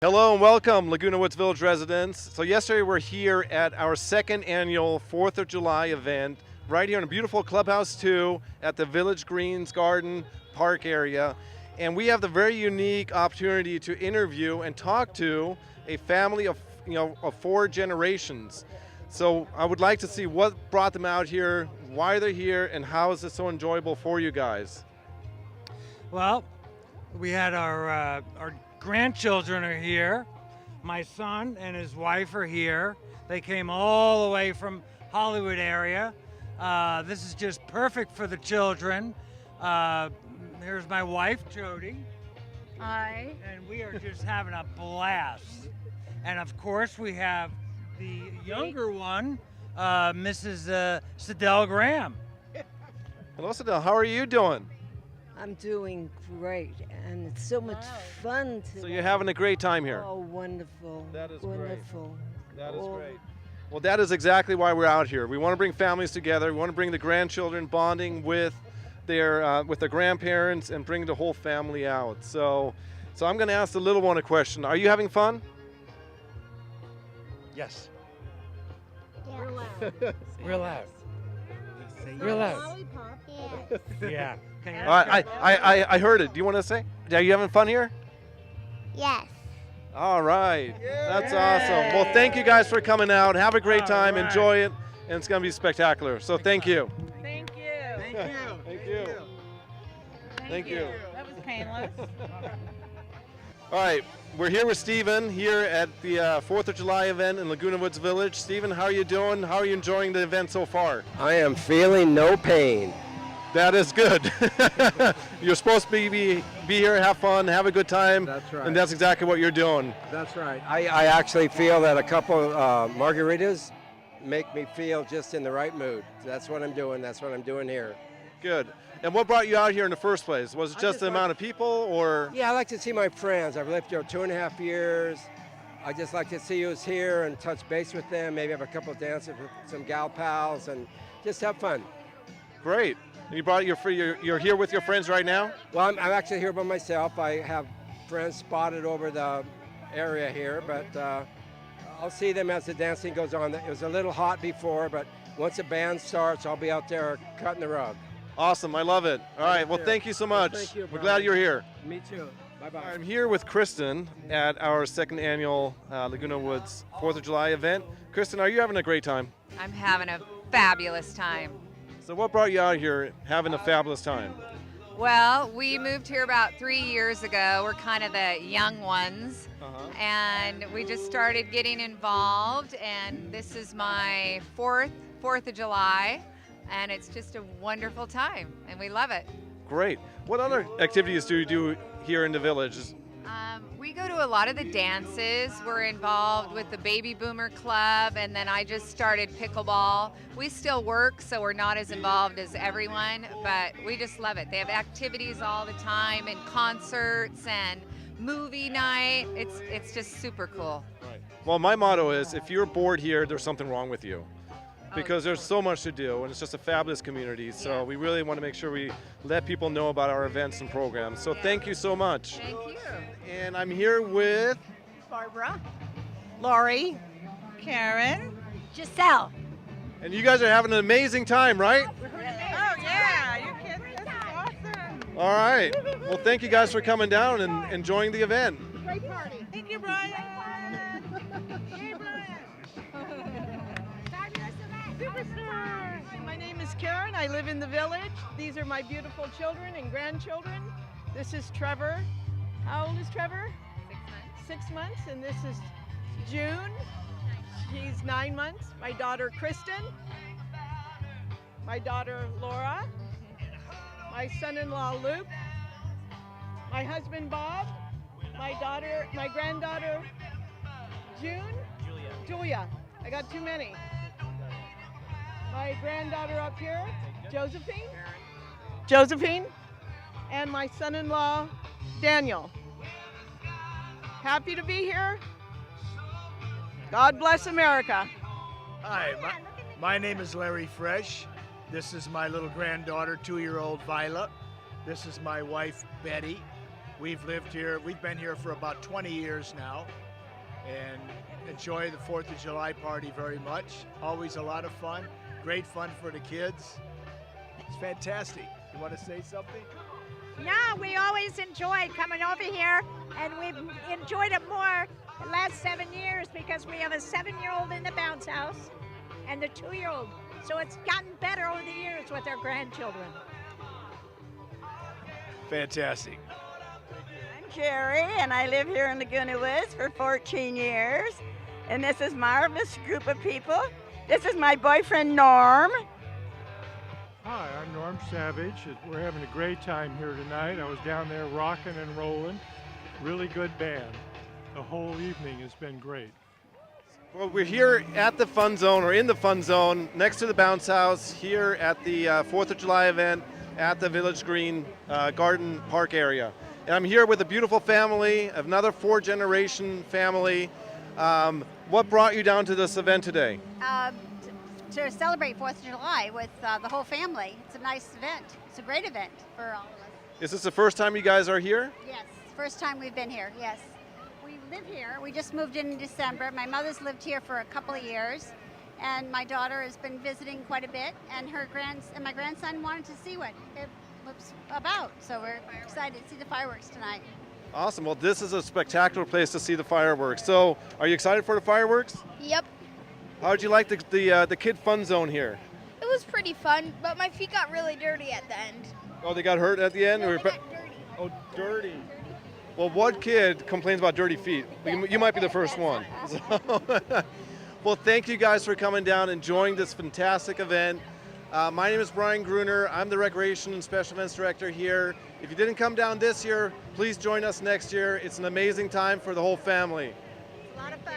Hello and welcome, Laguna Woods Village residents. So yesterday we're here at our second annual 4th of July event, right here in a beautiful Clubhouse 2 at the Village Greens Garden Park area. And we have the very unique opportunity to interview and talk to a family of, of 4 generations. So I would like to see what brought them out here, why they're here, and how is this so enjoyable for you guys? Well, we had our grandchildren are here. My son and his wife are here. They came all the way from Hollywood area. This is just perfect for the children. Here's my wife, Jody. Hi. And we are just having a blast. And of course, we have the younger one, Mrs. Sidell Graham. Hello, Sidell. How are you doing? I'm doing great, and it's so much fun today. So you're having a great time here. Oh, wonderful. That is wonderful. great. That is Oh. great. Well, that is exactly why we're out here. We want to bring families together. We want to bring the grandchildren bonding with their grandparents and bring the whole family out. So I'm going to ask the little one a question. Are you having fun? Yes. Real loud. Real loud. Real loud. Yeah. Okay, All right, I heard it. Do you want to say? Are you having fun here? Yes. All right. That's awesome. Well, thank you guys for coming out. Have a great All time. right. Enjoy it. And it's going to be spectacular. So thank you. Thank you. Thank you. Thank you. That was painless. All right, we're here with Stephen here at the 4th of July event in Laguna Woods Village. Stephen, how are you doing? How are you enjoying the event so far? I am feeling no pain. That is good. You're supposed to be here, have fun, have a good time. That's right. And that's exactly what you're doing. That's right. I actually feel that a couple margaritas make me feel just in the right mood. That's what I'm doing. That's what I'm doing here. Good. And what brought you out here in the first place? Was it just the amount of people or? Yeah, I like to see my friends. I've lived here 2.5 years. I just like to see who's here and touch base with them, maybe have a couple of dances with some gal pals and just have fun. Great. And you brought you're here with your friends right now? Well, I'm actually here by myself. I have friends spotted over the area here, but I'll see them as the dancing goes on. It was a little hot before, but once the band starts, I'll be out there cutting the rug. Awesome. I love it. All right. Well, thank you so much. Thank you, We're Brian. glad you're here. Me too. Bye-bye. I'm here with Kristen at our second annual Laguna Woods 4th of July event. Kristen, are you having a great time? I'm having a fabulous time. So what brought you out here having a fabulous time? Well, we moved here about 3 years ago. We're kind of the young ones. And we just started getting involved, and this is my 4th of July, and it's just a wonderful time, and we love it. Great. What other activities do you do here in the village? We go to a lot of the dances. We're involved with the Baby Boomer Club, and then I just started pickleball. We still work, so we're not as involved as everyone, but we just love it. They have activities all the time, and concerts and movie night. It's just super cool. Right. Well, my motto is, if you're bored here, there's something wrong with you. Because there's so much to do, and it's just a fabulous community. So we really want to make sure we let people know about our events and programs. So thank you so much. Thank you. And I'm here with Barbara, Lori, Karen. Giselle. and you guys are having an amazing time, right? Oh yeah, you're kidding. This is awesome. All right. Well, thank you guys for coming down and enjoying the event. Great party. Thank you, Brian. Hey, Brian. Superstar. My name is Karen. I live in the village. These are my beautiful children and grandchildren. This is Trevor. How old is Trevor? 6 months. And this is June. She's 9 months. My daughter Kristen. My daughter Laura. My son-in-law Luke. My husband Bob. My granddaughter June. Julia. I got too many. My granddaughter up here, Josephine, and my son-in-law, Daniel. Happy to be here. God bless America. Hi, my name is Larry Fresh. This is my little granddaughter, 2-year-old Viola. This is my wife, Betty. We've lived here, we've been here for about 20 years now and enjoy the 4th of July party very much. Always a lot of fun, great fun for the kids. It's fantastic. You want to say something? Yeah, we always enjoy coming over here, and we've enjoyed it more the last 7 years because we have a 7-year-old in the bounce house and the 2-year-old. So it's gotten better over the years with our grandchildren. Fantastic. I'm Jerry, and I live here in Laguna Woods for 14 years. And this is a marvelous group of people. This is my boyfriend, Norm. Hi, I'm Norm Savage. We're having a great time here tonight. I was down there rocking and rolling. Really good band. The whole evening has been great. Well, we're here at the Fun Zone, or in the Fun Zone, next to the Bounce House, here at the 4th of July event at the Village Green Garden Park area. And I'm here with a beautiful family, another 4-generation family. What brought you down to this event today? To celebrate 4th of July with the whole family. It's a nice event. It's a great event for all of us. Is this the first time you guys are here? Yes, first time we've been here, yes. We live here. We just moved in December. My mother's lived here for a couple of years, and my daughter has been visiting quite a bit, and my grandson wanted to see what it was about. So we're excited to see the fireworks tonight. Awesome. Well, this is a spectacular place to see the fireworks. So, are you excited for the fireworks? Yep. How did you like the Kid Fun Zone here? It was pretty fun, but my feet got really dirty at the end. Oh, they got hurt at the end? No, they got dirty. Oh, dirty. Well, what kid complains about dirty feet? You might be the first one. So, well, thank you guys for coming down, enjoying this fantastic event. My name is Brian Gruner. I'm the Recreation and Special Events Director here. If you didn't come down this year, please join us next year. It's an amazing time for the whole family. It's a lot of fun.